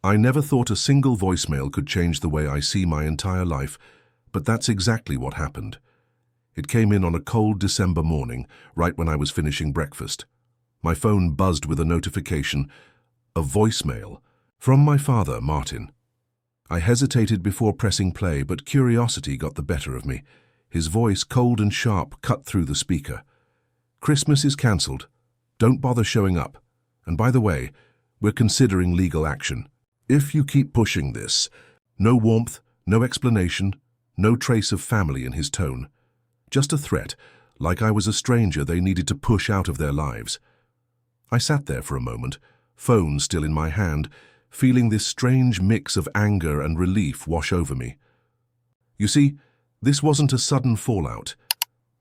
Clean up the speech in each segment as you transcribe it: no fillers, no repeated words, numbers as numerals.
I never thought a single voicemail could change the way I see my entire life, but that's exactly what happened. It came in on a cold December morning, right when I was finishing breakfast. My phone buzzed with a notification, a voicemail, from my father, Martin. I hesitated before pressing play, but curiosity got the better of me. His voice, cold and sharp, cut through the speaker. "Christmas is cancelled. Don't bother showing up. And by the way, we're considering legal action. If you keep pushing this." No warmth, no explanation, no trace of family in his tone. Just a threat, like I was a stranger they needed to push out of their lives. I sat there for a moment, phone still in my hand, feeling this strange mix of anger and relief wash over me. You see, this wasn't a sudden fallout.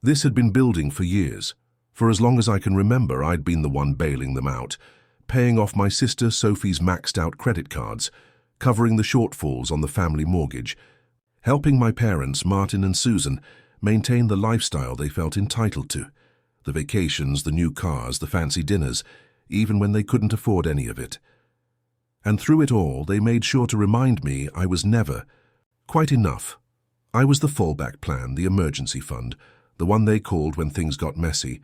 This had been building for years. For as long as I can remember, I'd been the one bailing them out, paying off my sister Sophie's maxed-out credit cards, covering the shortfalls on the family mortgage, helping my parents, Martin and Susan, maintain the lifestyle they felt entitled to, the vacations, the new cars, the fancy dinners, even when they couldn't afford any of it. And through it all, they made sure to remind me I was never quite enough. I was the fallback plan, the emergency fund, the one they called when things got messy.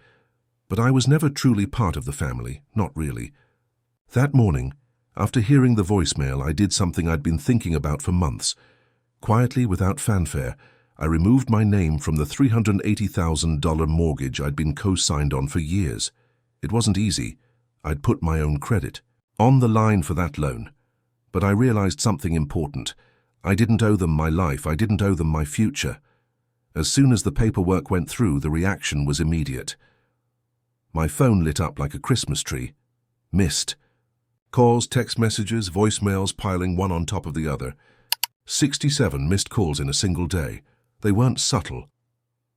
But I was never truly part of the family, not really. That morning, after hearing the voicemail, I did something I'd been thinking about for months. Quietly, without fanfare, I removed my name from the $380,000 mortgage I'd been co-signed on for years. It wasn't easy. I'd put my own credit on the line for that loan. But I realized something important. I didn't owe them my life. I didn't owe them my future. As soon as the paperwork went through, the reaction was immediate. My phone lit up like a Christmas tree. Missed. Calls, text messages, voicemails piling one on top of the other. 67 missed calls in a single day. They weren't subtle.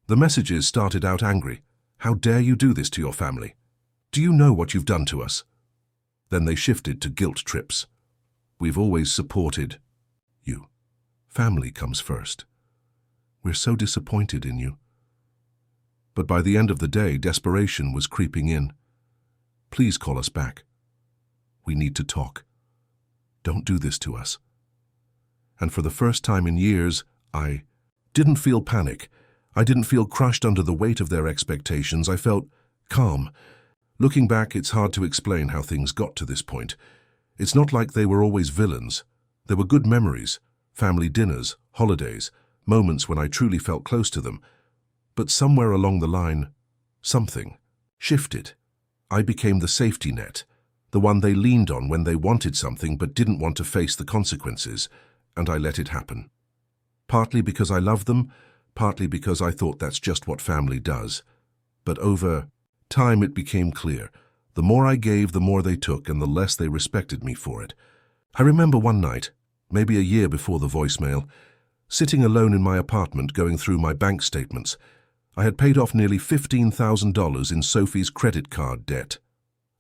The messages started out angry. "How dare you do this to your family? Do you know what you've done to us?" Then they shifted to guilt trips. "We've always supported you. Family comes first. We're so disappointed in you." But by the end of the day, desperation was creeping in. "Please call us back. We need to talk. Don't do this to us." And for the first time in years, I didn't feel panic. I didn't feel crushed under the weight of their expectations. I felt calm. Looking back, it's hard to explain how things got to this point. It's not like they were always villains. There were good memories, family dinners, holidays, moments when I truly felt close to them. But somewhere along the line, something shifted. I became the safety net, the one they leaned on when they wanted something but didn't want to face the consequences, and I let it happen. Partly because I loved them, partly because I thought that's just what family does. But over time it became clear. The more I gave, the more they took, and the less they respected me for it. I remember one night, maybe a year before the voicemail, sitting alone in my apartment going through my bank statements. I had paid off nearly $15,000 in Sophie's credit card debt.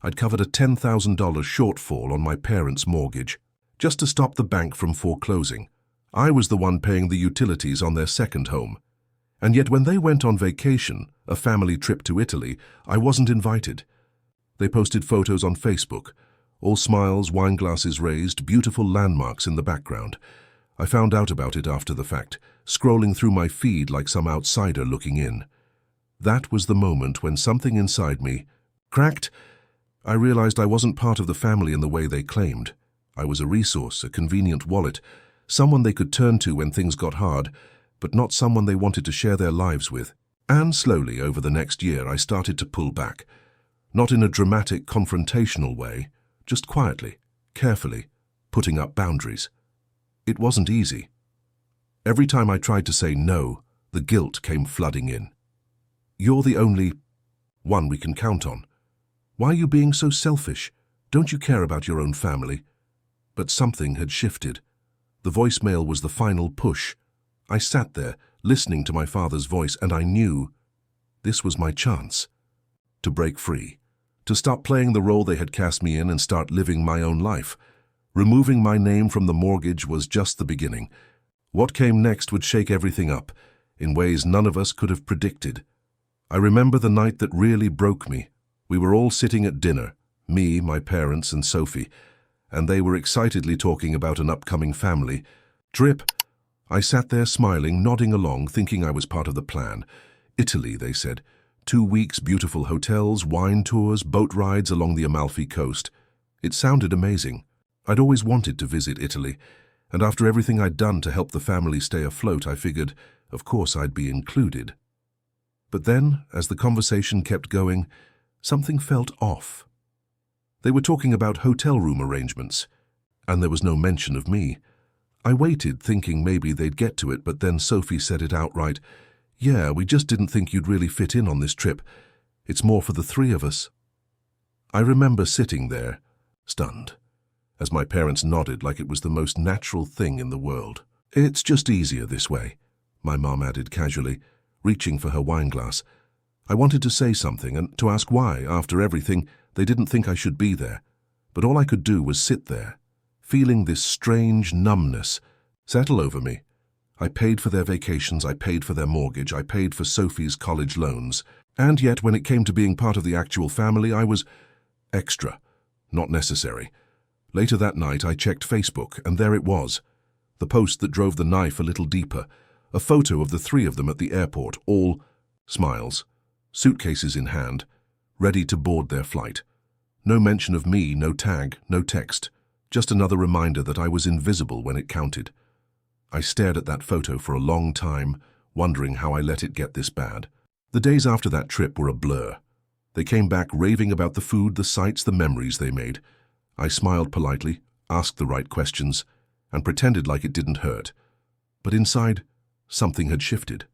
I'd covered a $10,000 shortfall on my parents' mortgage, just to stop the bank from foreclosing. I was the one paying the utilities on their second home. And yet when they went on vacation, a family trip to Italy, I wasn't invited. They posted photos on Facebook, all smiles, wine glasses raised, beautiful landmarks in the background. I found out about it after the fact, scrolling through my feed like some outsider looking in. That was the moment when something inside me cracked. I realized I wasn't part of the family in the way they claimed. I was a resource, a convenient wallet, someone they could turn to when things got hard, but not someone they wanted to share their lives with. And slowly, over the next year, I started to pull back. Not in a dramatic, confrontational way, just quietly, carefully, putting up boundaries. It wasn't easy. Every time I tried to say no, the guilt came flooding in. "You're the only one we can count on. Why are you being so selfish? Don't you care about your own family?" But something had shifted. The voicemail was the final push. I sat there, listening to my father's voice, and I knew this was my chance to break free, to stop playing the role they had cast me in and start living my own life. Removing my name from the mortgage was just the beginning. What came next would shake everything up, in ways none of us could have predicted. I remember the night that really broke me. We were all sitting at dinner, me, my parents, and Sophie, and they were excitedly talking about an upcoming family trip. I sat there smiling, nodding along, thinking I was part of the plan. Italy, they said. 2 weeks, beautiful hotels, wine tours, boat rides along the Amalfi Coast. It sounded amazing. I'd always wanted to visit Italy, and after everything I'd done to help the family stay afloat, I figured, of course, I'd be included. But then, as the conversation kept going, something felt off. They were talking about hotel room arrangements, and there was no mention of me. I waited, thinking maybe they'd get to it, but then Sophie said it outright. "Yeah, we just didn't think you'd really fit in on this trip. It's more for the 3 of us." I remember sitting there, stunned, as my parents nodded like it was the most natural thing in the world. "It's just easier this way," my mom added casually, reaching for her wine glass. I wanted to say something and to ask why, after everything, they didn't think I should be there. But all I could do was sit there, feeling this strange numbness settle over me. I paid for their vacations, I paid for their mortgage, I paid for Sophie's college loans. And yet, when it came to being part of the actual family, I was extra, not necessary. Later that night, I checked Facebook, and there it was. The post that drove the knife a little deeper. A photo of the 3 of them at the airport, all smiles, suitcases in hand, ready to board their flight. No mention of me, no tag, no text. Just another reminder that I was invisible when it counted. I stared at that photo for a long time, wondering how I let it get this bad. The days after that trip were a blur. They came back raving about the food, the sights, the memories they made. I smiled politely, asked the right questions, and pretended like it didn't hurt. But inside, something had shifted.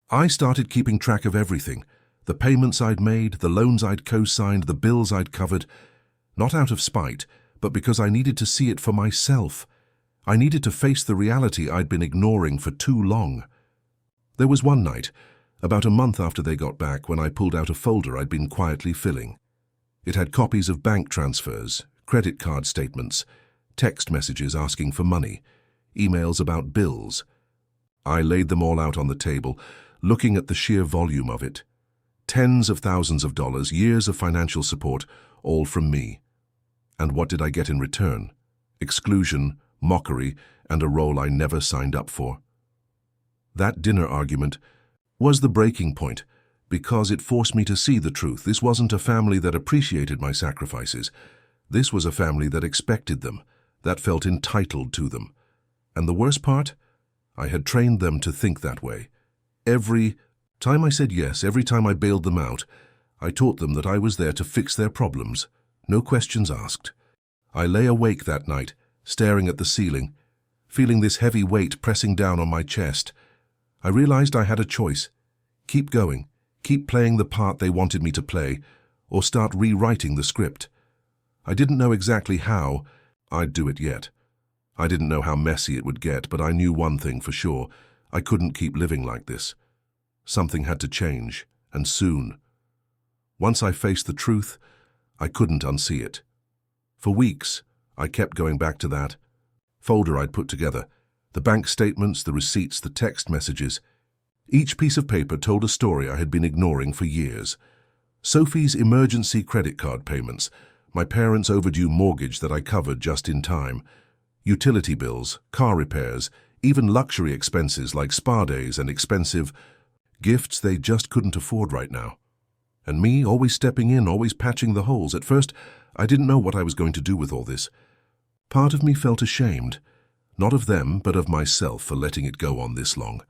I started keeping track of everything. The payments I'd made, the loans I'd co-signed, the bills I'd covered. Not out of spite, but because I needed to see it for myself. I needed to face the reality I'd been ignoring for too long. There was one night, about a month after they got back, when I pulled out a folder I'd been quietly filling. It had copies of bank transfers, credit card statements, text messages asking for money, emails about bills. I laid them all out on the table, looking at the sheer volume of it. Tens of thousands of dollars, years of financial support, all from me. And what did I get in return? Exclusion, mockery, and a role I never signed up for. That dinner argument was the breaking point, because it forced me to see the truth. This wasn't a family that appreciated my sacrifices. This was a family that expected them, that felt entitled to them. And the worst part? I had trained them to think that way. Every time I said yes, every time I bailed them out, I taught them that I was there to fix their problems, no questions asked. I lay awake that night, staring at the ceiling, feeling this heavy weight pressing down on my chest. I realized I had a choice. Keep going, keep playing the part they wanted me to play, or start rewriting the script. I didn't know exactly how I'd do it yet. I didn't know how messy it would get, but I knew one thing for sure. I couldn't keep living like this. Something had to change, and soon. Once I faced the truth, I couldn't unsee it. For weeks, I kept going back to that folder I'd put together. The bank statements, the receipts, the text messages. Each piece of paper told a story I had been ignoring for years. Sophie's emergency credit card payments, my parents' overdue mortgage that I covered just in time, utility bills, car repairs, even luxury expenses like spa days and expensive gifts they just couldn't afford right now. And me, always stepping in, always patching the holes. At first, I didn't know what I was going to do with all this. Part of me felt ashamed, not of them, but of myself for letting it go on this long.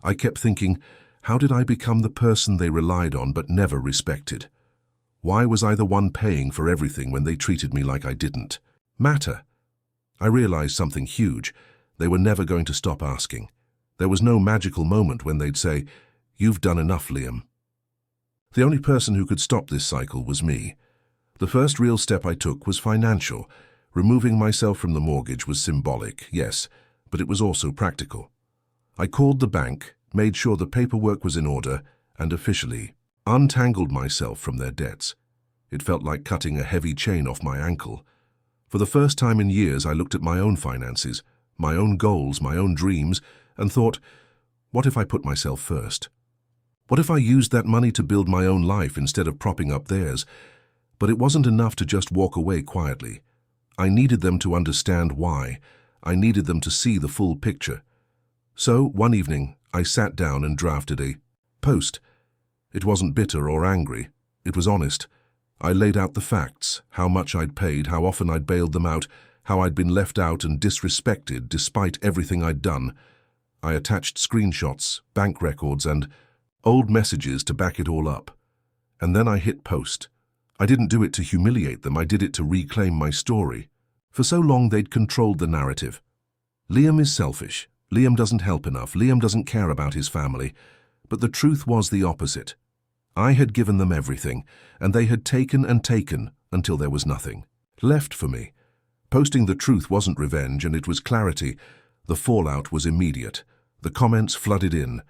I kept thinking, how did I become the person they relied on but never respected? Why was I the one paying for everything when they treated me like I didn't matter? I realized something huge. They were never going to stop asking. There was no magical moment when they'd say, "You've done enough, Liam." The only person who could stop this cycle was me. The first real step I took was financial. Removing myself from the mortgage was symbolic, yes, but it was also practical. I called the bank, made sure the paperwork was in order, and officially untangled myself from their debts. It felt like cutting a heavy chain off my ankle. For the first time in years, I looked at my own finances, my own goals, my own dreams, and thought, what if I put myself first? What if I used that money to build my own life instead of propping up theirs? But it wasn't enough to just walk away quietly. I needed them to understand why. I needed them to see the full picture. So, one evening, I sat down and drafted a post. It wasn't bitter or angry. It was honest. I laid out the facts, how much I'd paid, how often I'd bailed them out, how I'd been left out and disrespected despite everything I'd done. I attached screenshots, bank records, and old messages to back it all up. And then I hit post. I didn't do it to humiliate them, I did it to reclaim my story. For so long they'd controlled the narrative. Liam is selfish. Liam doesn't help enough. Liam doesn't care about his family. But the truth was the opposite. I had given them everything, and they had taken and taken until there was nothing left for me. Posting the truth wasn't revenge, and it was clarity. The fallout was immediate. The comments flooded in.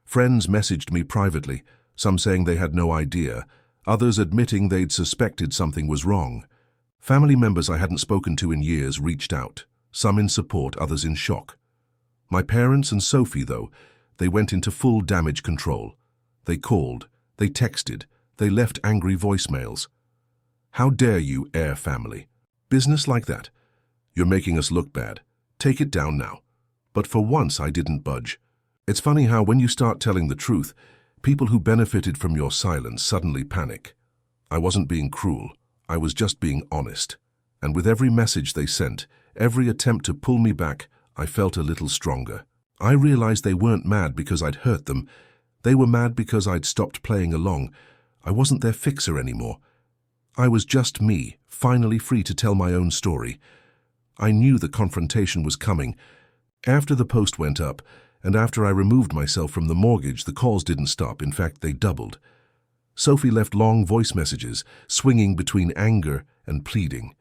Friends messaged me privately, some saying they had no idea, others admitting they'd suspected something was wrong. Family members I hadn't spoken to in years reached out, some in support, others in shock. My parents and Sophie, though, they went into full damage control. They called, they texted, they left angry voicemails. How dare you, Air family? Business like that? You're making us look bad. Take it down now. But for once I didn't budge. It's funny how when you start telling the truth, people who benefited from your silence suddenly panic. I wasn't being cruel. I was just being honest. And with every message they sent, every attempt to pull me back, I felt a little stronger. I realized they weren't mad because I'd hurt them. They were mad because I'd stopped playing along. I wasn't their fixer anymore. I was just me, finally free to tell my own story. I knew the confrontation was coming. After the post went up, and after I removed myself from the mortgage, the calls didn't stop. In fact, they doubled. Sophie left long voice messages, swinging between anger and pleading.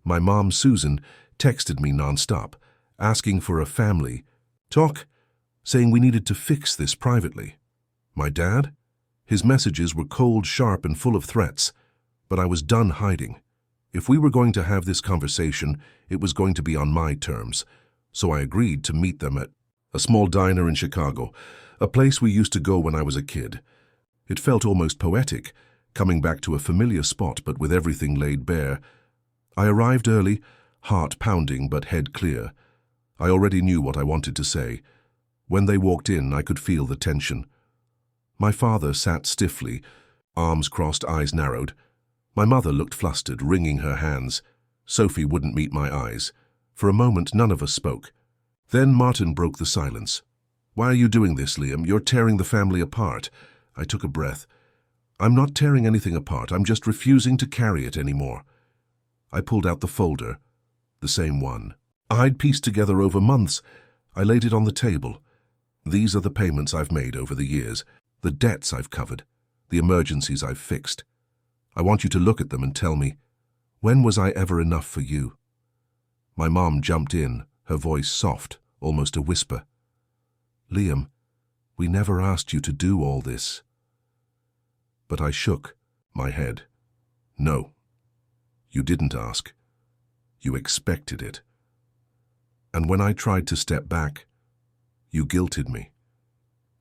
My mom, Susan, texted me nonstop, asking for a family talk, saying we needed to fix this privately. My dad? His messages were cold, sharp, and full of threats, but I was done hiding. If we were going to have this conversation, it was going to be on my terms, so I agreed to meet them at a small diner in Chicago, a place we used to go when I was a kid. It felt almost poetic, coming back to a familiar spot but with everything laid bare. I arrived early, heart pounding but head clear. I already knew what I wanted to say. When they walked in, I could feel the tension. My father sat stiffly, arms crossed, eyes narrowed. My mother looked flustered, wringing her hands. Sophie wouldn't meet my eyes. For a moment, none of us spoke. Then Martin broke the silence. "Why are you doing this, Liam? You're tearing the family apart." I took a breath. "I'm not tearing anything apart. I'm just refusing to carry it anymore." I pulled out the folder, the same one. I'd pieced together over months. I laid it on the table. These are the payments I've made over the years, the debts I've covered, the emergencies I've fixed. I want you to look at them and tell me, when was I ever enough for you? My mom jumped in, her voice soft, almost a whisper. "Liam, we never asked you to do all this." But I shook my head. "No, you didn't ask. You expected it. And when I tried to step back, you guilted me.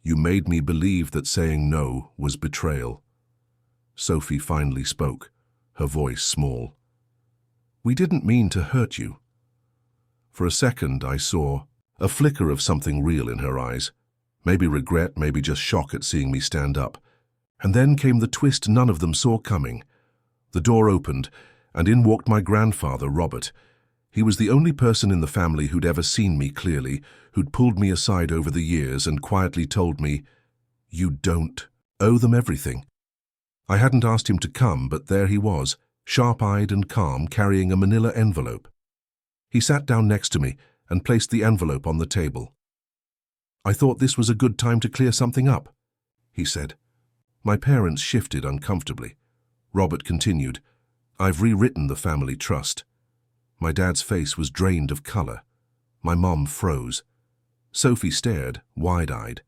You made me believe that saying no was betrayal." Sophie finally spoke, her voice small. "We didn't mean to hurt you." For a second, I saw a flicker of something real in her eyes. Maybe regret, maybe just shock at seeing me stand up. And then came the twist none of them saw coming. The door opened, and in walked my grandfather, Robert. He was the only person in the family who'd ever seen me clearly, who'd pulled me aside over the years and quietly told me, "You don't owe them everything." I hadn't asked him to come, but there he was, sharp-eyed and calm, carrying a manila envelope. He sat down next to me and placed the envelope on the table. "I thought this was a good time to clear something up," he said. My parents shifted uncomfortably. Robert continued, "I've rewritten the family trust." My dad's face was drained of color. My mom froze. Sophie stared, wide-eyed.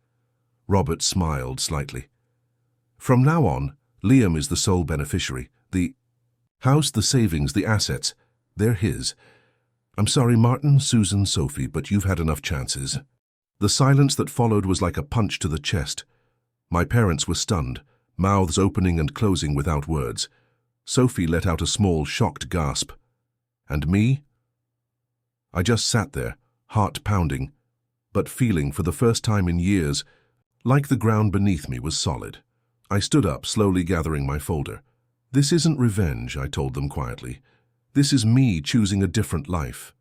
Robert smiled slightly. "From now on, Liam is the sole beneficiary. The house, the savings, the assets, they're his. I'm sorry, Martin, Susan, Sophie, but you've had enough chances." The silence that followed was like a punch to the chest. My parents were stunned, mouths opening and closing without words. Sophie let out a small, shocked gasp. And me? I just sat there, heart pounding, but feeling for the first time in years like the ground beneath me was solid. I stood up, slowly gathering my folder. This isn't revenge, I told them quietly. This is me choosing a different life.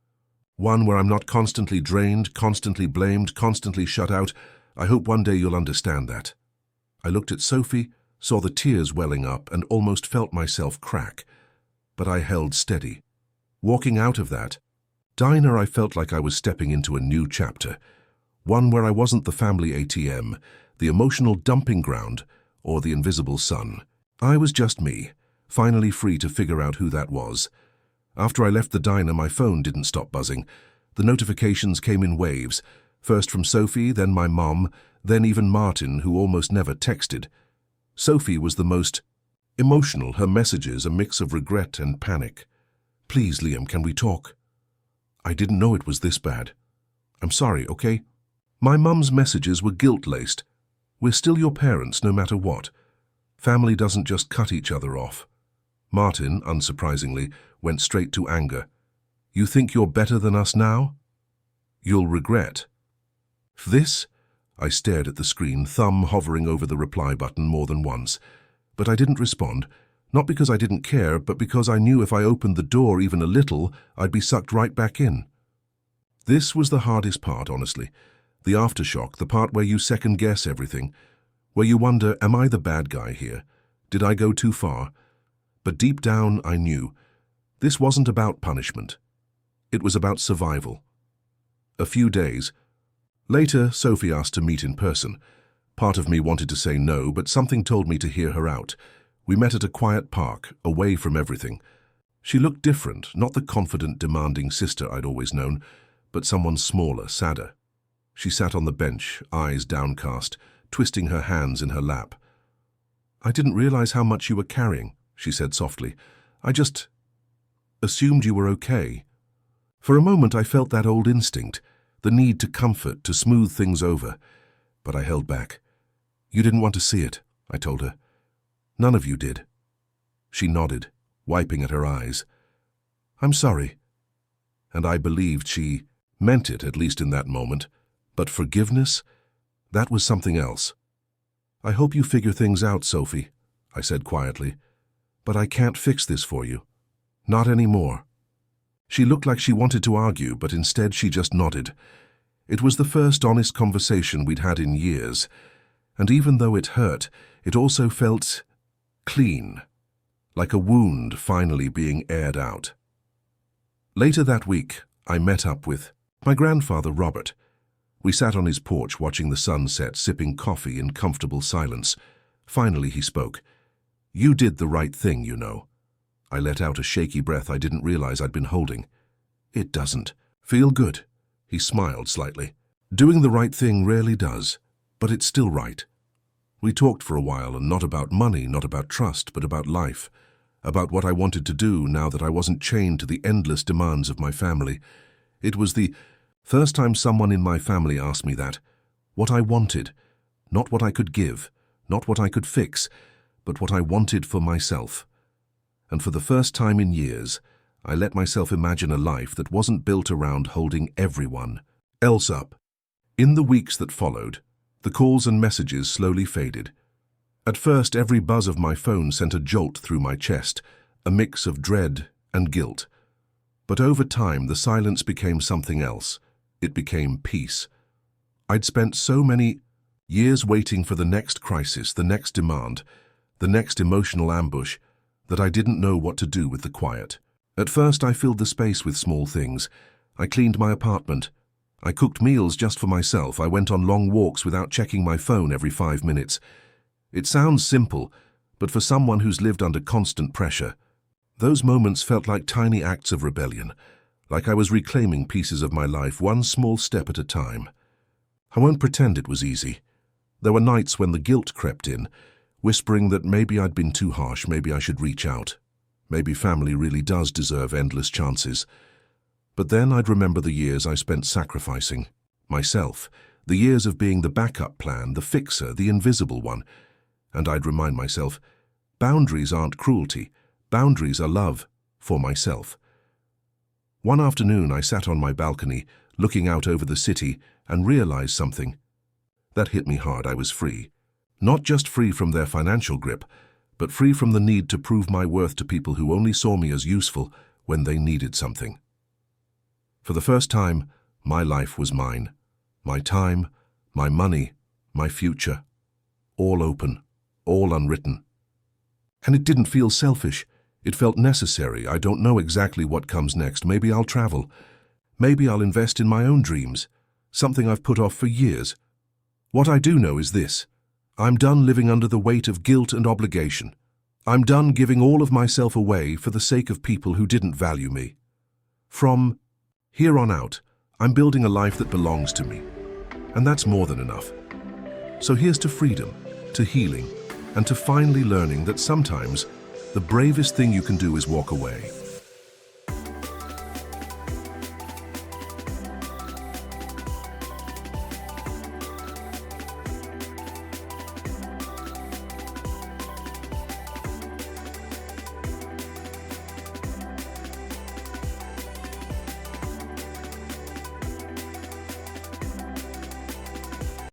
One where I'm not constantly drained, constantly blamed, constantly shut out. I hope one day you'll understand that. I looked at Sophie, saw the tears welling up, and almost felt myself crack. But I held steady. Walking out of that diner, I felt like I was stepping into a new chapter. One where I wasn't the family ATM, the emotional dumping ground, or the invisible son. I was just me, finally free to figure out who that was. After I left the diner, my phone didn't stop buzzing. The notifications came in waves, first from Sophie, then my mom, then even Martin, who almost never texted. Sophie was the most emotional, her messages a mix of regret and panic. Please, Liam, can we talk? I didn't know it was this bad. I'm sorry, okay? My mum's messages were guilt-laced. We're still your parents, no matter what. Family doesn't just cut each other off. Martin, unsurprisingly, went straight to anger. You think you're better than us now? You'll regret. This? I stared at the screen, thumb hovering over the reply button more than once. But I didn't respond, not because I didn't care, but because I knew if I opened the door even a little, I'd be sucked right back in. This was the hardest part, honestly. The aftershock, the part where you second-guess everything, where you wonder, am I the bad guy here? Did I go too far? But deep down, I knew. This wasn't about punishment. It was about survival. A few days later, Sophie asked to meet in person. Part of me wanted to say no, but something told me to hear her out. We met at a quiet park, away from everything. She looked different, not the confident, demanding sister I'd always known, but someone smaller, sadder. She sat on the bench, eyes downcast, twisting her hands in her lap. I didn't realize how much you were carrying, she said softly. I just assumed you were okay. For a moment I felt that old instinct, the need to comfort, to smooth things over. But I held back. You didn't want to see it, I told her. None of you did. She nodded, wiping at her eyes. I'm sorry. And I believed she meant it, at least in that moment. But forgiveness? That was something else. I hope you figure things out, Sophie, I said quietly. But I can't fix this for you. Not anymore. She looked like she wanted to argue, but instead she just nodded. It was the first honest conversation we'd had in years, and even though it hurt, it also felt clean, like a wound finally being aired out. Later that week, I met up with my grandfather, Robert. We sat on his porch watching the sun set, sipping coffee in comfortable silence. Finally he spoke. You did the right thing, you know. I let out a shaky breath I didn't realize I'd been holding. It doesn't feel good. He smiled slightly. Doing the right thing rarely does, but it's still right. We talked for a while, and not about money, not about trust, but about life, about what I wanted to do now that I wasn't chained to the endless demands of my family. It was the first time someone in my family asked me that. What I wanted, not what I could give, not what I could fix, but what I wanted for myself. And for the first time in years, I let myself imagine a life that wasn't built around holding everyone else up. In the weeks that followed, the calls and messages slowly faded. At first, every buzz of my phone sent a jolt through my chest, a mix of dread and guilt. But over time, the silence became something else. It became peace. I'd spent so many years waiting for the next crisis, the next demand, the next emotional ambush, that I didn't know what to do with the quiet. At first, I filled the space with small things. I cleaned my apartment. I cooked meals just for myself. I went on long walks without checking my phone every 5 minutes. It sounds simple, but for someone who's lived under constant pressure, those moments felt like tiny acts of rebellion, like I was reclaiming pieces of my life one small step at a time. I won't pretend it was easy. There were nights when the guilt crept in, whispering that maybe I'd been too harsh, maybe I should reach out. Maybe family really does deserve endless chances. But then I'd remember the years I spent sacrificing myself, the years of being the backup plan, the fixer, the invisible one. And I'd remind myself, boundaries aren't cruelty, boundaries are love for myself. One afternoon, I sat on my balcony, looking out over the city, and realized something. That hit me hard. I was free. Not just free from their financial grip, but free from the need to prove my worth to people who only saw me as useful when they needed something. For the first time, my life was mine. My time, my money, my future. All open, all unwritten. And it didn't feel selfish. It felt necessary. I don't know exactly what comes next. Maybe I'll travel. Maybe I'll invest in my own dreams, something I've put off for years. What I do know is this. I'm done living under the weight of guilt and obligation. I'm done giving all of myself away for the sake of people who didn't value me. From here on out, I'm building a life that belongs to me. And that's more than enough. So here's to freedom, to healing, and to finally learning that sometimes the bravest thing you can do is walk away.